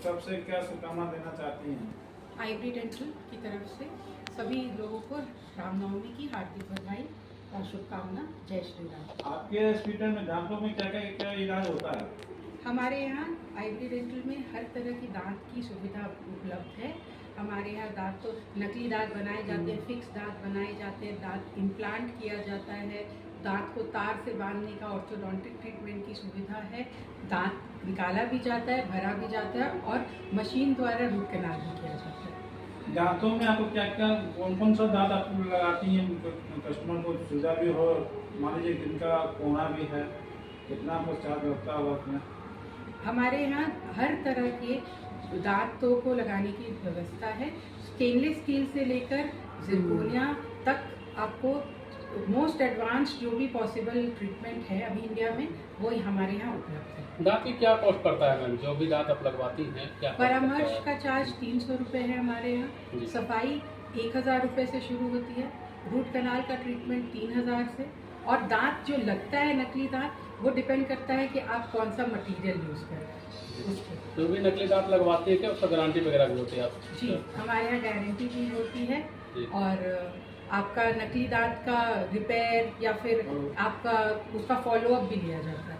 सबसे क्या शुभकामना देना चाहती हैं? आईब्री डेंटल की तरफ से सभी लोगों को रामनवमी की हार्दिक बधाई और शुभकामना। जय श्री राम। आपके हॉस्पिटल में दांतों में क्या इलाज होता है? हमारे यहाँ आईब्री डेंटल में हर तरह की दांत की सुविधा उपलब्ध है। हमारे यहाँ दांत तो नकली दांत बनाए जाते हैं, फिक्स दांत बनाए जाते हैं, दांत इम्प्लांट किया जाता है, दांत को तार से बांधने का ऑर्थोडोंटिक ट्रीटमेंट की सुविधा है, दांत निकाला भी जाता है, भरा भी जाता है और मशीन द्वारा रूट कैनाल भी किया जाता है। दांतों में आपको कौन सा दांत आप लगाती हैं? कस्टमर को सुविधा भी हो, मान लीजिए जिनका कोना भी है, कितना आपको चार्ज लगता होगा उसमें? हमारे यहाँ हर तरह के दांतों को लगाने की व्यवस्था है। स्टेनलेस स्टील से लेकर जिरकोनिया तक आपको मोस्ट एडवांस जो भी पॉसिबल ट्रीटमेंट है अभी इंडिया में, वो हमारे यहाँ उपलब्ध है। दांत की क्या कॉस्ट पड़ता है मैम? जो भी दांत आप लगवाती हैं क्या परामर्श का चार्ज 300 रुपये है हमारे यहाँ। सफाई 1000 रुपये से शुरू होती है। रूट कनाल का ट्रीटमेंट 3000 से। और दांत जो लगता है नकली दांत, वो डिपेंड करता है कि आप कौन सा मटेरियल यूज़ कर रहे हैं। जो भी नकली दांत लगवाती है क्या उसका गारंटी वगैरह भी होती है आप? जी, हमारे यहाँ गारंटी भी होती है और आपका नकली दांत का रिपेयर या फिर आपका उसका फॉलोअप भी लिया जाता है।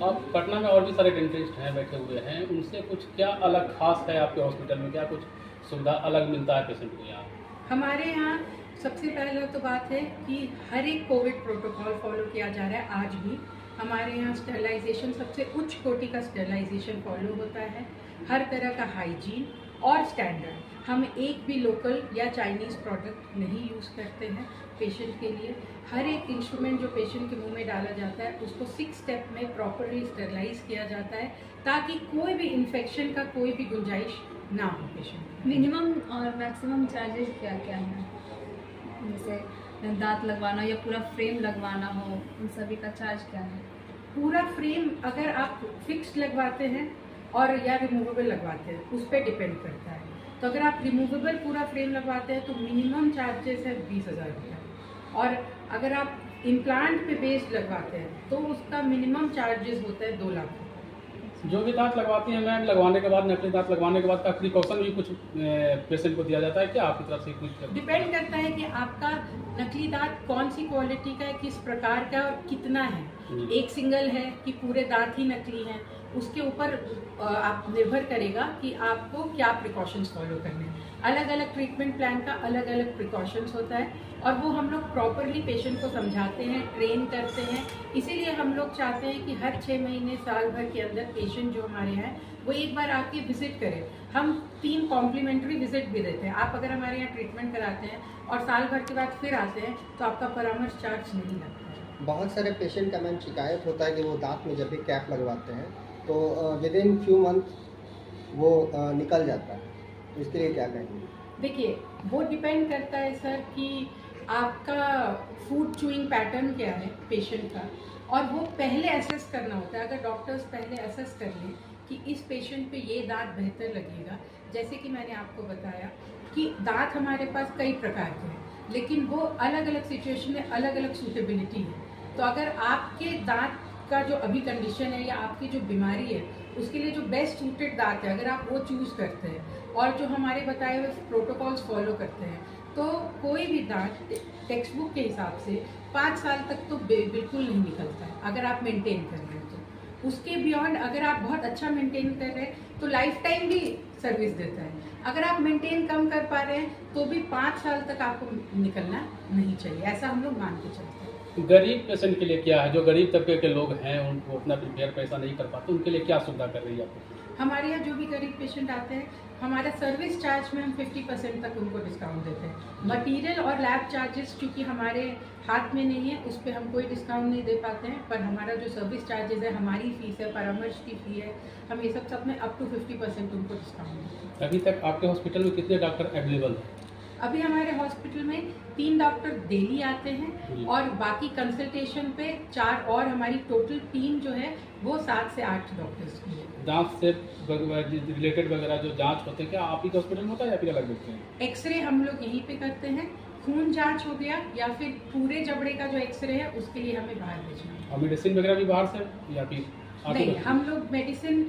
आप पटना में और भी सारे डेंटिस्ट हैं बैठे हुए हैं, उनसे कुछ क्या अलग खास है आपके हॉस्पिटल में? क्या कुछ सुविधा अलग मिलता है पेशेंट को यहाँ? हमारे यहाँ सबसे पहले तो बात है कि हर एक कोविड प्रोटोकॉल फॉलो किया जा रहा है। आज भी हमारे यहाँ स्टेरिलाइजेशन, सबसे उच्च कोटि का स्टेरिलाइजेशन फॉलो होता है। हर तरह का हाइजीन और स्टैंडर्ड। हम एक भी लोकल या चाइनीज़ प्रोडक्ट नहीं यूज़ करते हैं पेशेंट के लिए। हर एक इंस्ट्रूमेंट जो पेशेंट के मुंह में डाला जाता है उसको 6 स्टेप में प्रॉपरली स्टेरिलाइज किया जाता है ताकि कोई भी इन्फेक्शन का कोई भी गुंजाइश ना हो पेशेंट। मिनिमम और मैक्सिमम चार्जेस क्या क्या हैं? जैसे दांत लगवाना या पूरा फ्रेम लगवाना हो, उन सभी का चार्ज क्या है? पूरा फ्रेम अगर आप फिक्स्ड लगवाते हैं और या रिमूवेबल लगवाते हैं उस पर डिपेंड करता है। तो अगर आप रिमूवेबल पूरा फ्रेम लगवाते हैं तो मिनिमम चार्जेस है 20,000 रुपये। और अगर आप इम्प्लांट पे बेस्ड लगवाते हैं तो उसका मिनिमम चार्जेस होता है 2 लाख रुपये। जो भी दांत लगवाती हैं मैम, लगवाने के बाद, नकली दांत लगवाने के बाद का प्रिकॉशन भी कुछ पेशेंट को दिया जाता है क्या आपकी तरफ से? कुछ डिपेंड करता है कि आपका नकली दांत कौन सी क्वालिटी का है, किस प्रकार का और कितना है। एक सिंगल है कि पूरे दांत ही नकली हैं, उसके ऊपर आप निर्भर करेगा कि आपको क्या प्रिकॉशंस फॉलो करने हैं। अलग अलग ट्रीटमेंट प्लान का अलग अलग प्रिकॉशंस होता है और वो हम लोग प्रॉपरली पेशेंट को समझाते हैं, ट्रेन करते हैं। इसीलिए हम लोग चाहते हैं कि हर 6 महीने, साल भर के अंदर पेशेंट जो हमारे हैं वो एक बार आके विजिट करें। हम 3 कॉम्प्लीमेंट्री विजिट भी देते हैं। आप अगर हमारे यहाँ ट्रीटमेंट कराते हैं और साल भर के बाद फिर आते हैं तो आपका परामर्श चार्ज नहीं लगता है। बहुत सारे पेशेंट का मैम शिकायत होता है कि वो दांत में जब भी कैप लगवाते हैं तो विद इन फ्यू मंथ वो निकल जाता है, तो इसके लिए क्या कहेंगे? देखिए, वो डिपेंड करता है सर कि आपका फूड चूइंग पैटर्न क्या है पेशेंट का, और वो पहले असेस करना होता है। अगर डॉक्टर्स पहले असेस कर लें कि इस पेशेंट पे ये दांत बेहतर लगेगा, जैसे कि मैंने आपको बताया कि दांत हमारे पास कई प्रकार के हैं लेकिन वो अलग अलग सिचुएशन में अलग अलग सूटेबिलिटी है। तो अगर आपके दांत का जो अभी कंडीशन है या आपकी जो बीमारी है उसके लिए जो बेस्ट सूटेड दांत है, अगर आप वो चूज़ करते हैं और जो हमारे बताए हुए प्रोटोकॉल्स फॉलो करते हैं तो कोई भी दांत टेक्स्ट बुक के हिसाब से 5 साल तक तो बिल्कुल नहीं निकलता है अगर आप मेंटेन कर रहे हैं तो। उसके बियॉन्ड अगर आप बहुत अच्छा मेंटेन कर रहे हैं तो लाइफ टाइम भी सर्विस देता है। अगर आप मेंटेन कम कर पा रहे हैं तो भी 5 साल तक आपको निकलना नहीं चाहिए, ऐसा हम लोग मान के चलते हैं। गरीब पेशेंट के लिए क्या है? जो गरीब तबके के लोग हैं उनको अपना प्रिपेयर पैसा नहीं कर पाते, उनके लिए क्या सुविधा कर रही है आपको? हमारे यहाँ जो भी गरीब पेशेंट आते हैं हमारा सर्विस चार्ज में हम 50% तक उनको डिस्काउंट देते हैं। मटेरियल और लैब चार्जेस चूँकि हमारे हाथ में नहीं है उस पर हम कोई डिस्काउंट नहीं दे पाते हैं, पर हमारा जो सर्विस चार्जेस है, हमारी फीस है, परामर्श की फी है, हम ये सब में अप टू 50% उनको डिस्काउंट देते हैं। अभी तक आपके हॉस्पिटल में कितने डॉक्टर अवेलेबल हैं? अभी हमारे हॉस्पिटल में 3 डॉक्टर डेली आते हैं और बाकी कंसल्टेशन पे 4 और हमारी टोटल टीम जो है वो 7 से 8 डॉक्टर्स की है। दांत से रिलेटेड वगैरह जो जांच होते हैं क्या आप ही के हॉस्पिटल में होता है या फिर अलग देखते हैं? एक्सरे हम लोग यहीं पे करते हैं। खून जांच हो गया या फिर पूरे जबड़े का जो एक्सरे है उसके लिए हमें बाहर भेजना है। और मेडिसिन वगैरह भी बाहर से या फिर नहीं, हम लोग मेडिसिन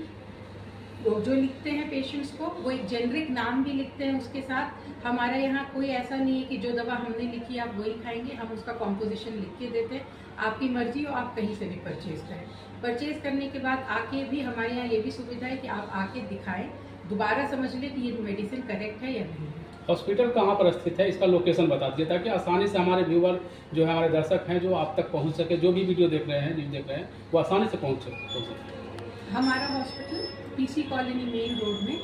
जो लिखते हैं पेशेंट्स को वो एक जेनरिक नाम भी लिखते हैं उसके साथ। हमारा यहाँ कोई ऐसा नहीं है कि जो दवा हमने लिखी आप वही खाएंगे, हम उसका कॉम्पोजिशन लिख के देते हैं। आपकी मर्जी हो आप कहीं से भी परचेज करें। परचेज करने के बाद आके भी हमारे यहाँ ये भी सुविधा है कि आप आके दिखाएं, दोबारा समझ लें कि ये मेडिसिन करेक्ट है या नहीं है। हॉस्पिटल कहाँ पर स्थित है, इसका लोकेशन बता दीजिए ताकि आसानी से हमारे व्यूअर जो है, हमारे दर्शक हैं, जो आप तक पहुँच सके, जो भी वीडियो देख रहे हैं, न्यूज़ देख रहे हैं, वो आसानी से पहुँच सके। हमारा hospital PC colony main road में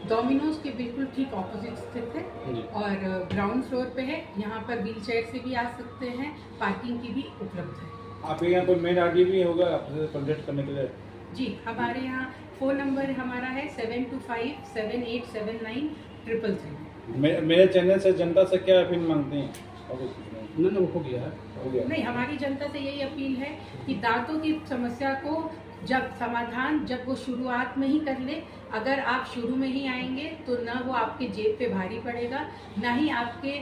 डोमिनोज के बिल्कुल ठीक ऑपोजिट स्थित है और ग्राउंड फ्लोर पे है। यहाँ पर व्हील चेयर से भी आ सकते हैं, पार्किंग की भी उपलब्ध है। आपके यहाँ कोई मेन आईडी भी होगा आपसे कॉन्टेक्ट करने के लिए? जी, हमारे यहाँ फ़ोन नंबर हमारा है 7257879333। मेरे चैनल से जनता से क्या अपील मांगते हैं? नहीं वो हो गया है, हो गया। नहीं, हमारी जनता से यही अपील है कि दांतों की समस्या को जब वो शुरुआत में ही कर ले। अगर आप शुरू में ही आएंगे तो ना वो आपके जेब पे भारी पड़ेगा, ना ही आपके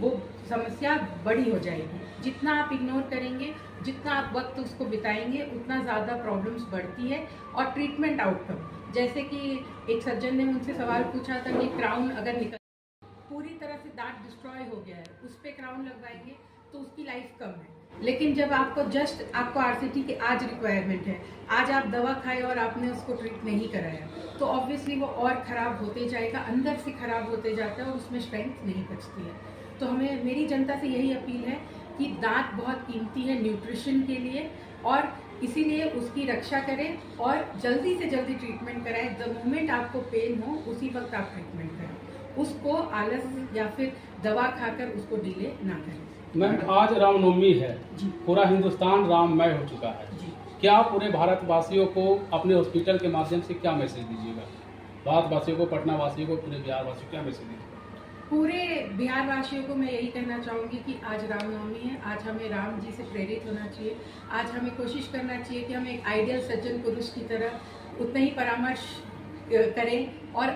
वो समस्या बड़ी हो जाएगी। जितना आप इग्नोर करेंगे, जितना आप वक्त उसको बिताएंगे, उतना ज़्यादा प्रॉब्लम्स बढ़ती है। और ट्रीटमेंट आउटकम, जैसे कि एक सज्जन ने मुझसे सवाल पूछा था कि क्राउन अगर निकल पूरी तरह से दांत डिस्ट्रॉय हो गया है, उस पर क्राउन लगवाएंगे तो उसकी लाइफ कम है। लेकिन जब आपको आपको आरसीटी की आज रिक्वायरमेंट है, आज आप दवा खाए और आपने उसको ट्रीट नहीं कराया, तो ऑब्वियसली वो और ख़राब होते जाएगा, अंदर से ख़राब होते जाता है और उसमें स्ट्रेंथ नहीं बचती है। तो मेरी जनता से यही अपील है कि दांत बहुत कीमती है न्यूट्रिशन के लिए, और इसीलिए उसकी रक्षा करें और जल्दी से जल्दी ट्रीटमेंट कराएं। द मोमेंट आपको पेन हो उसी वक्त आप ट्रीटमेंट करें, उसको आलस या फिर दवा खाकर उसको डिले ना करें। मैम, आज रामनवमी है जी। पूरा हिंदुस्तान राममय हो चुका है जी। क्या पूरे भारतवासियों को अपने हॉस्पिटल के माध्यम से क्या मैसेज दीजिएगा? भारतवासियों को, पटना वासियों को, पूरे बिहार वासियों को क्या मैसेज दीजिएगा? पूरे बिहार वासियों को मैं यही कहना चाहूँगी कि आज रामनवमी है। आज हमें राम जी से प्रेरित होना चाहिए। आज हमें कोशिश करना चाहिए कि हम एक आइडियल सज्जन पुरुष की तरह उतना ही परामर्श करें और